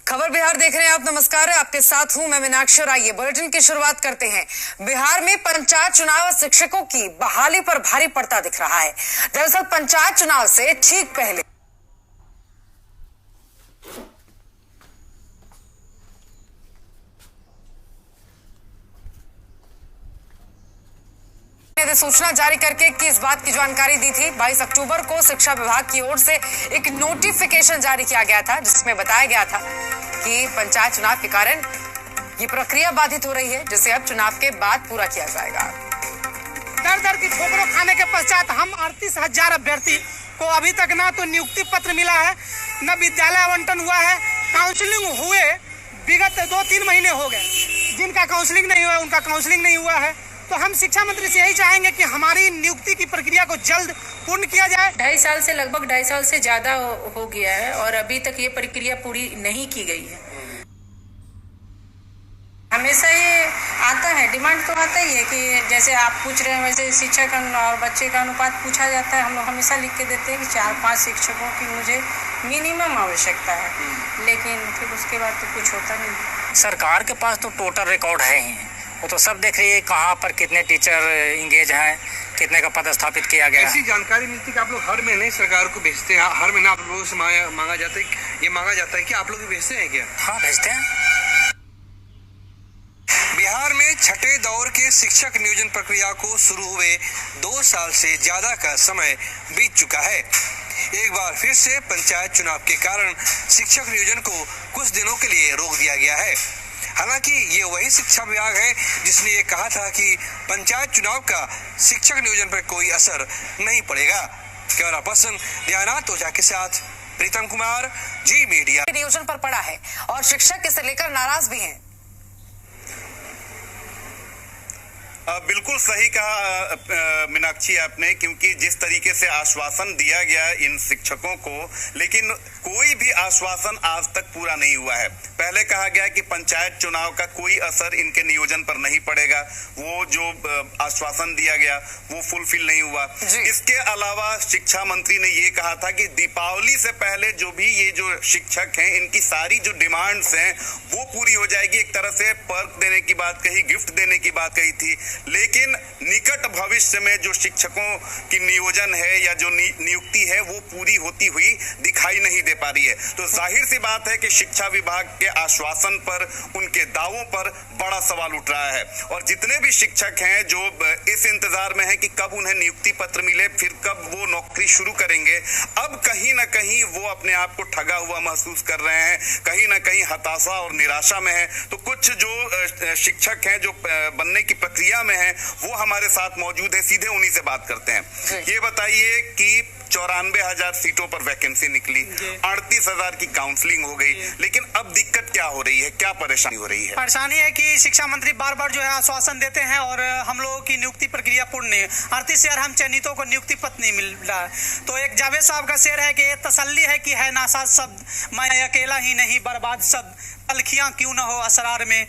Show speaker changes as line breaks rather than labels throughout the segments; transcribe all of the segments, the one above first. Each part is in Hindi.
खबर बिहार देख रहे हैं आप। नमस्कार, आपके साथ हूं मैं मीनाक्षी। और आइए बुलेटिन की शुरुआत करते हैं। बिहार में पंचायत चुनाव शिक्षकों की बहाली पर भारी पड़ता दिख रहा है। दरअसल पंचायत चुनाव से ठीक पहले सूचना जारी करके कि इस बात की जानकारी दी थी। 22 अक्टूबर को शिक्षा विभाग की ओर से एक नोटिफिकेशन जारी किया गया था, जिसमें बताया गया था कि पंचायत चुनाव के कारण ये प्रक्रिया बाधित हो रही है, जिसे अब चुनाव के बाद पूरा किया जाएगा।
दर दर की ठोकरों खाने के पश्चात हम 38,000 अभ्यर्थी को अभी तक ना तो नियुक्ति पत्र मिला है, न विद्यालय आवंटन हुआ है। काउंसलिंग हुए विगत 2-3 महीने हो गए। जिनका काउंसलिंग नहीं हुआ उनका काउंसलिंग नहीं हुआ है। तो हम शिक्षा मंत्री से यही चाहेंगे कि हमारी नियुक्ति की प्रक्रिया को जल्द पूर्ण किया जाए।
2.5 साल से लगभग 2.5 साल से ज्यादा हो गया है और अभी तक ये प्रक्रिया पूरी नहीं की गई है। हमेशा ये आता है, डिमांड तो आता ही है कि जैसे आप पूछ रहे हैं वैसे शिक्षक और बच्चे का अनुपात पूछा जाता है। हम लोग हमेशा लिख के देते हैं कि 4-5 शिक्षकों की मुझे मिनिमम आवश्यकता है, लेकिन फिर उसके बाद तो कुछ होता नहीं।
सरकार के पास तो टोटल रिकॉर्ड है ही, वो तो सब देख रही है कहाँ पर कितने टीचर इंगेज हैं, कितने का पद स्थापित किया गया।
ऐसी जानकारी मिलती है कि आप लोग हर महीने सरकार को भेजते हैं, हर महीना आप लोगों से मांगा जाता है कि आप लोग भेजते हैं क्या?
हाँ, भेजते हैं।
बिहार में छठे दौर के शिक्षक नियोजन प्रक्रिया को शुरू हुए 2 साल से ज्यादा का समय बीत चुका है। एक बार फिर से पंचायत चुनाव के कारण शिक्षक नियोजन को कुछ दिनों के लिए रोक दिया गया है। हालांकि ये वही शिक्षा विभाग है जिसने ये कहा था कि पंचायत चुनाव का शिक्षक नियोजन पर कोई असर नहीं पड़ेगा। कैमरा पर्सन ध्यानात ओझा के साथ प्रीतम कुमार, जी मीडिया।
नियोजन पर पड़ा है और शिक्षक इसे लेकर नाराज भी हैं।
बिल्कुल सही कहा मीनाक्षी आपने, क्योंकि जिस तरीके से आश्वासन दिया गया इन शिक्षकों को, लेकिन कोई भी आश्वासन आज तक पूरा नहीं हुआ है। पहले कहा गया कि पंचायत चुनाव का कोई असर इनके नियोजन पर नहीं पड़ेगा, वो जो आश्वासन दिया गया वो फुलफिल नहीं हुआ। इसके अलावा शिक्षा मंत्री ने ये कहा था कि दीपावली से पहले जो भी ये जो शिक्षक हैं इनकी सारी जो डिमांड्स हैं वो पूरी हो जाएगी। एक तरह से पर्क देने की बात कही, गिफ्ट देने की बात कही थी, लेकिन निकट भविष्य में जो शिक्षकों की नियोजन है या जो नियुक्ति है वो पूरी होती हुई दिखाई नहीं दे पा रही है। तो जाहिर सी बात है कि शिक्षा विभाग के आश्वासन पर, उनके दावों पर बड़ा सवाल उठ रहा है। और जितने भी शिक्षक हैं जो इस इंतजार में हैं कि कब उन्हें नियुक्ति पत्र मिले, फिर कब वो नौकरी शुरू करेंगे, अब कहीं ना कहीं वो अपने आप को ठगा हुआ महसूस कर रहे हैं, कहीं ना कहीं हताशा और निराशा में है। तो कुछ जो शिक्षक हैं जो बनने की प्रक्रिया में है वो हमारे साथ मौजूद है, सीधे उन्हीं से बात करते हैं। ये बताइए कि 94,000 सीटों पर वैकेंसी निकली, 38,000 की काउंसलिंग हो गई, लेकिन अब दिक्कत क्या हो रही है, क्या परेशानी हो रही है?
परेशानी है कि शिक्षा मंत्री बार बार जो है आश्वासन देते हैं और हम लोगों की नियुक्ति प्रक्रिया पूर्ण नहीं है। 38,000 हम चयनितों को नियुक्ति पत्र नहीं मिल रहा है। तो एक जावेद साहब का शेर है कि ये तसल्ली है कि है नासाज शब्द, मैं अकेला ही नहीं बर्बाद शब्द, तलखियां क्यों ना हो असरार में,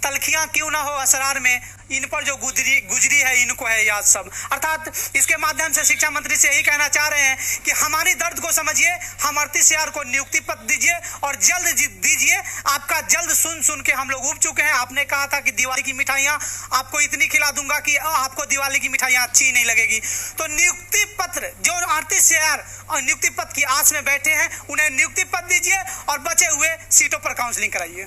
तलखियां क्यों ना हो असरार में, इन पर जो गुजरी है इनको है याद सब। अर्थात इसके माध्यम से शिक्षा मंत्री से यही कहना चाह रहे हैं कि हमारी दर्द को समझिए, हम 38,000 को नियुक्ति पत्र दीजिए और जल्द दीजिए। आपका जल्द सुन के हम लोग उब चुके हैं। आपने कहा था कि दिवाली की मिठाइयां आपको इतनी खिला दूंगा कि आपको दिवाली की मिठाइयां अच्छी नहीं लगेगी। तो नियुक्ति पत्र जो 38,000 नियुक्ति पत्र की आस में बैठे हैं उन्हें नियुक्ति पत्र दीजिए और बचे हुए सीटों पर काउंसलिंग कराइए।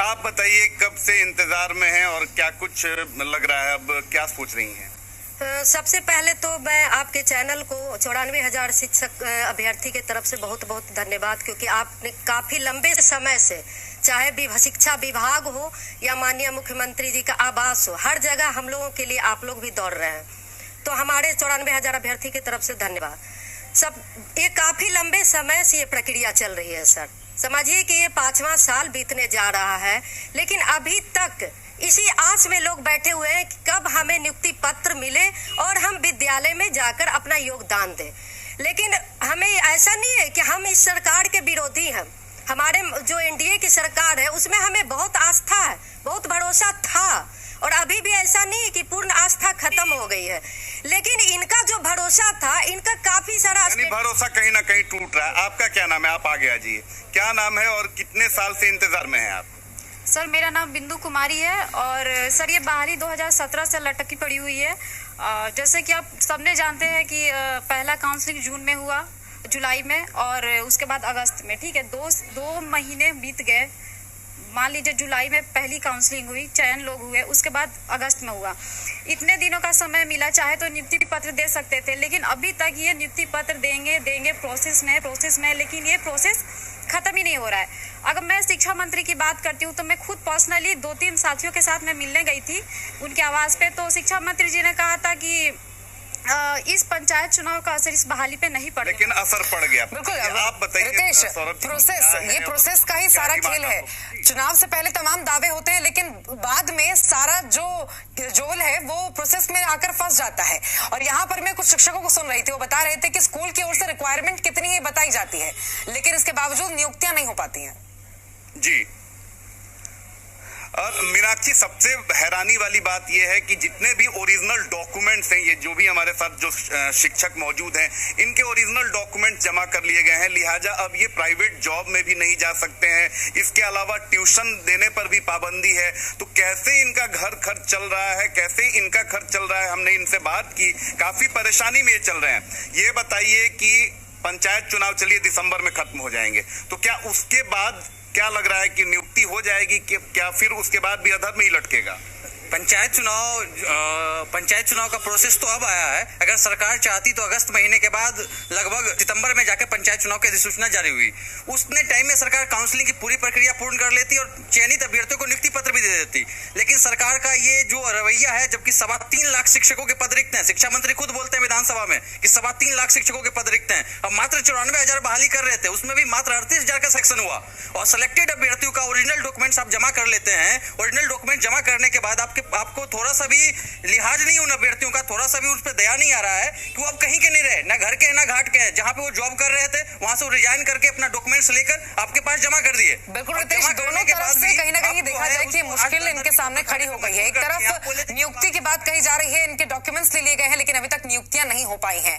आप बताइए कब से इंतजार में हैं और क्या कुछ लग रहा है, अब क्या सोच रही हैं?
सबसे पहले तो मैं आपके चैनल को 94,000 शिक्षक अभ्यर्थी के तरफ से बहुत बहुत धन्यवाद, क्योंकि आपने काफी लंबे समय से, चाहे शिक्षा विभाग हो या माननीय मुख्यमंत्री जी का आवास हो, हर जगह हम लोगों के लिए आप लोग भी दौड़ रहे हैं। तो हमारे 94,000 अभ्यर्थी की तरफ से धन्यवाद। ये काफी लंबे समय से ये प्रक्रिया चल रही है सर। समझिए कि ये 5वां साल बीतने जा रहा है, लेकिन अभी तक इसी आस में लोग बैठे हुए हैं कि कब हमें नियुक्ति पत्र मिले और हम विद्यालय में जाकर अपना योगदान दें। लेकिन हमें ऐसा नहीं है कि हम इस सरकार के विरोधी हैं। हमारे जो एनडीए की सरकार है उसमें हमें बहुत आस्था है, बहुत भरोसा था, और अभी भी ऐसा नहीं है कि पूर्ण आस्था खत्म हो गई है, लेकिन इनका जो भरोसा था, इनका काफी सारा
भरोसा कहीं ना कहीं टूट रहा है। आपका क्या नाम है? आप आगे आ जाइए। क्या नाम है और कितने साल से इंतजार में हैं आप?
सर मेरा नाम बिंदु कुमारी है और सर ये बहाली 2017 से लटकी पड़ी हुई है। जैसे कि आप सबने जानते हैं कि पहला काउंसलिंग जून में हुआ, जुलाई में, और उसके बाद अगस्त में। ठीक है, दो महीने बीत गए। मान लीजिए जुलाई में पहली काउंसलिंग हुई, चयन लोग हुए, उसके बाद अगस्त में हुआ। इतने दिनों का समय मिला, चाहे तो नियुक्ति पत्र दे सकते थे, लेकिन अभी तक ये नियुक्ति पत्र देंगे प्रोसेस में, लेकिन ये प्रोसेस खत्म ही नहीं हो रहा है। अगर मैं शिक्षा मंत्री की बात करती हूँ तो मैं खुद पर्सनली 2-3 साथियों के साथ मैं मिलने गई थी उनके आवास पे, तो शिक्षा मंत्री जी ने कहा था कि इस पंचायत चुनाव का असर इस बहाली पे नहीं पड़ेगा,
लेकिन असर पड़ गया।
बिल्कुल।
आप बताइए
रितेश, प्रोसेस का ही सारा खेल है। चुनाव से पहले तमाम दावे होते हैं, लेकिन बाद में सारा जो जोल है वो प्रोसेस में आकर फंस जाता है। और यहाँ पर मैं कुछ शिक्षकों को सुन रही थी, वो बता रहे थे कि स्कूल की ओर से रिक्वायरमेंट कितनी है बताई जाती है, लेकिन इसके बावजूद नियुक्तियां नहीं हो पाती हैं।
जी, और मीनाक्षी, सबसे हैरानी वाली बात यह है कि जितने भी ओरिजिनल डॉक्यूमेंट्स हैं, ये जो भी हमारे साथ जो शिक्षक मौजूद हैं, इनके ओरिजिनल डॉक्यूमेंट्स जमा कर लिए गए हैं, लिहाजा अब ये प्राइवेट जॉब में भी नहीं जा सकते हैं। इसके अलावा ट्यूशन देने पर भी पाबंदी है। तो कैसे इनका घर खर्च चल रहा है, कैसे इनका खर्च चल रहा है? हमने इनसे बात की, काफी परेशानी में ये चल रहे हैं। ये बताइए कि पंचायत चुनाव चलिए दिसंबर में खत्म हो जाएंगे, तो क्या उसके बाद क्या लग रहा है कि नियुक्ति हो जाएगी कि क्या फिर उसके बाद भी अधर में ही लटकेगा?
पंचायत चुनाव का प्रोसेस तो अब आया है। अगर सरकार चाहती तो अगस्त महीने के बाद लगभग सितंबर में जाकर पंचायत चुनाव की अधिसूचना जारी हुई, उसने टाइम में सरकार काउंसलिंग की पूरी प्रक्रिया पूर्ण कर लेती और चयनित अभ्यर्थियों को नियुक्ति पत्र भी दे देती। लेकिन सरकार का ये जो रवैया है, जबकि 3.25 लाख शिक्षकों के पद रिक्त हैं, शिक्षा मंत्री खुद बोलते हैं विधानसभा में कि 3.25 लाख शिक्षकों के पद रिक्त हैं, अब मात्र 94,000 बहाली कर रहे थे, उसमें भी मात्र 38,000 का सेक्शन हुआ। और सिलेक्टेड अभ्यर्थियों का ओरिजिनल डॉक्यूमेंट्स आप जमा कर लेते हैं। ओरिजिनल डॉक्यूमेंट जमा करने के बाद आपको थोड़ा सा भी लिहाज नहीं उन अभ्यर्थियों का, थोड़ा सा भी उस पर दया नहीं आ रहा है कि वो अब कहीं के नहीं रहे, ना घर के ना घाट के हैं। जहां पे वो जॉब कर रहे थे वहां से वो रिजाइन करके अपना डॉक्यूमेंट्स लेकर आपके पास जमा कर दिए।
बिल्कुल रितेश, दोनों तरफ से कहीं ना कहीं देखा जाए कि मुश्किल इनके सामने खड़ी हो गई है। एक तरफ नियुक्ति की बात कही जा रही है, इनके डॉक्यूमेंट्स ले लिए गए हैं, लेकिन अभी तक नियुक्तियां नहीं हो पाई हैं।